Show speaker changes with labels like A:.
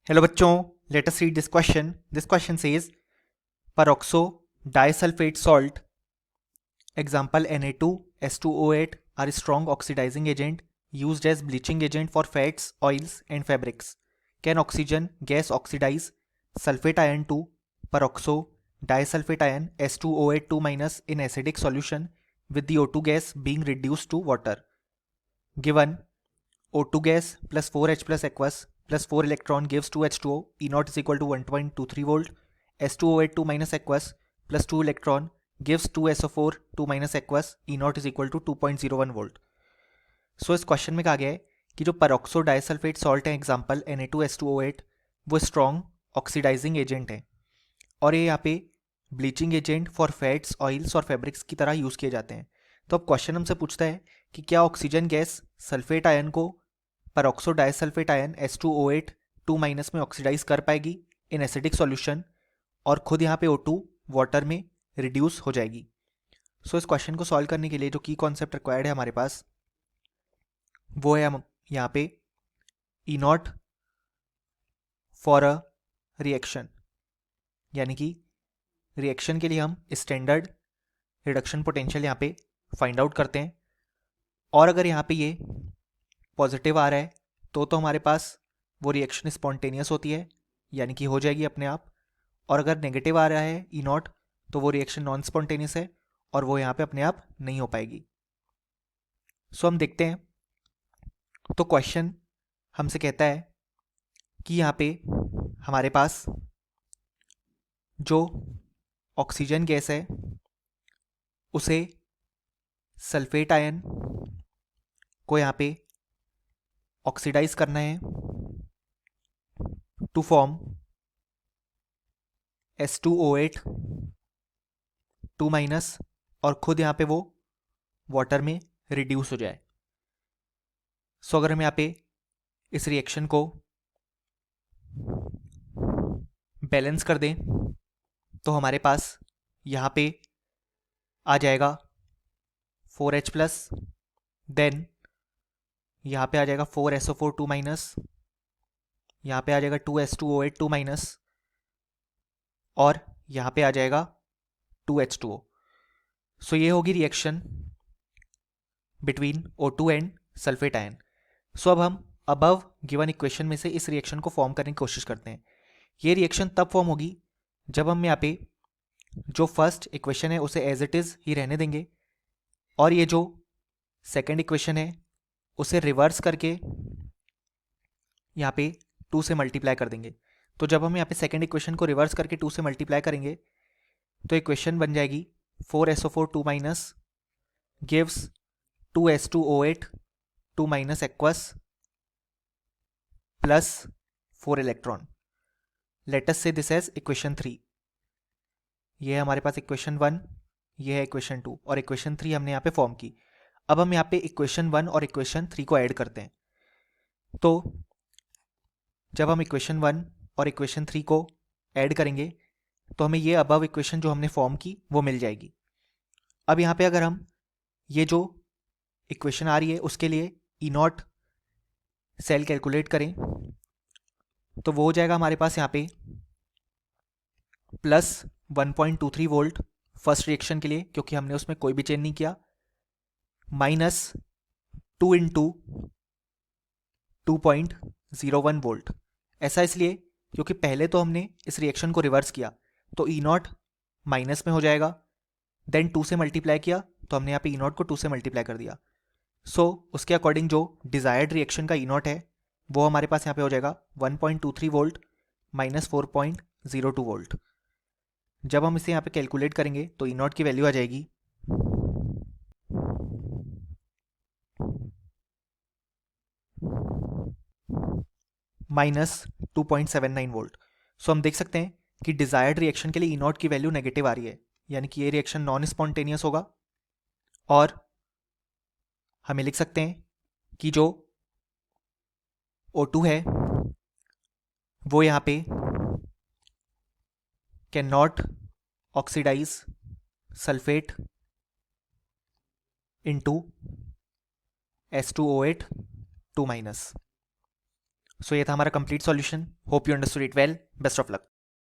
A: Hello बच्चों, let us read this question. This question says peroxo disulfate salt, example Na2S2O8, are strong oxidizing agent used as bleaching agent for fats, oils and fabrics. Can oxygen gas oxidize sulfate ion to peroxo disulfate ion S2O8 2 minus in acidic solution with the O2 gas being reduced to water? Given O2 gas plus 4H plus aqueous plus 4 electron gives 2H2O. E naught is equal to 1.23 volt. S2O8 2 minus aqueous plus 2 electron gives 2SO4 2 minus aqueous. E naught is equal to 2.01 volt. सो इस question में कहा गया है कि जो peroxo disulphate salt है example Na2S2O8 वो strong oxidising agent है और ये यहाँ पे bleaching agent for fats, oils और फैब्रिक्स की तरह यूज़ किए जाते हैं. तो अब क्वेश्चन हमसे पूछता है कि क्या ऑक्सीजन गैस सल्फेट आयन को peroxo disulphate ion S2O8 2 minus में ऑक्सीडाइज कर पाएगी इन एसिडिक सॉल्यूशन और खुद यहाँ पे O2 वाटर में रिड्यूस हो जाएगी. सो इस क्वेश्चन को सॉल्व करने के लिए जो की कॉन्सेप्ट रिक्वायर्ड है हमारे पास वो है हम यहाँ पे ई नॉट फॉर अ रिएक्शन, यानी कि रिएक्शन के लिए हम स्टैंडर्ड रिडक्शन पोटेंशियल यहाँ पे फाइंड आउट करते हैं. और अगर यहाँ पे ये पॉजिटिव आ रहा है तो हमारे पास वो रिएक्शन स्पॉन्टेनियस होती है, यानी कि हो जाएगी अपने आप. और अगर नेगेटिव आ रहा है ई नॉट तो वो रिएक्शन नॉन स्पॉन्टेनियस है और वो यहाँ पे अपने आप नहीं हो पाएगी. सो हम देखते हैं. तो क्वेश्चन हमसे कहता है कि यहाँ पे हमारे पास जो ऑक्सीजन गैस है उसे सल्फेट आयन को यहाँ पे ऑक्सीडाइज करना है टू फॉर्म S2O8 2 माइनस और खुद यहाँ पे वो वाटर में रिड्यूस हो जाए. सो अगर हम यहाँ पे इस रिएक्शन को बैलेंस कर दें तो हमारे पास यहाँ पे आ जाएगा 4H प्लस, देन यहाँ पे आ जाएगा 4SO4 2 माइनस, यहाँ पे आ जाएगा 2S2O8 2 माइनस और यहाँ पे आ जाएगा 2H2O. सो ये होगी reaction between O2 and sulphate ion. So अब हम अबव गिवन इक्वेशन में से इस रिएक्शन को फॉर्म करने की कोशिश करते हैं. ये रिएक्शन तब फॉर्म होगी जब हम यहाँ पे जो फर्स्ट इक्वेशन है उसे एज इट इज़ ही रहने देंगे और ये जो सेकेंड इक्वेशन है उसे रिवर्स करके यहाँ पे 2 से मल्टीप्लाई कर देंगे. तो जब हम यहाँ पे सेकेंड इक्वेशन को रिवर्स करके 2 से मल्टीप्लाई करेंगे तो इक्वेशन बन जाएगी 4SO4 2 minus gives 2S2O8 2 minus aqueous plus 4 electron. Let us से दिस एज इक्वेशन 3. ये है हमारे पास इक्वेशन 1, ये है इक्वेशन 2 और इक्वेशन 3 हमने यहाँ पे फॉर्म की. अब हम यहाँ पे इक्वेशन 1 और इक्वेशन 3 को ऐड करते हैं. तो जब हम इक्वेशन 1 और इक्वेशन 3 को ऐड करेंगे तो हमें ये अबव इक्वेशन जो हमने फॉर्म की वो मिल जाएगी. अब यहाँ पे अगर हम ये जो इक्वेशन आ रही है उसके लिए ई नॉट सेल कैलकुलेट करें तो वो हो जाएगा हमारे पास यहाँ पे प्लस 1.23 वोल्ट फर्स्ट रिएक्शन के लिए क्योंकि हमने उसमें कोई भी चेंज नहीं किया, माइनस 2 इंटू 2.01 वोल्ट. ऐसा इसलिए क्योंकि पहले तो हमने इस रिएक्शन को रिवर्स किया तो ई नॉट माइनस में हो जाएगा, देन 2 से मल्टीप्लाई किया तो हमने यहाँ पे ई नॉट को 2 से मल्टीप्लाई कर दिया. सो उसके अकॉर्डिंग जो डिजायर्ड रिएक्शन का ई नॉट है वो हमारे पास यहाँ पे हो जाएगा 1.23 वोल्ट माइनस 4.02 वोल्ट. जब हम इसे यहाँ पे कैलकुलेट करेंगे तो ई नॉट की वैल्यू आ जाएगी माइनस 2.79 वोल्ट. सो हम देख सकते हैं कि डिजायर्ड रिएक्शन के लिए ई नॉट की वैल्यू नेगेटिव आ रही है, यानी कि ये रिएक्शन नॉन स्पॉन्टेनियस होगा. और हमें लिख सकते हैं कि जो O2 है वो यहाँ पे can not oxidise sulphate into S2O8 2 minus. So ये था हमारा complete solution. Hope you understood it well. Best of luck.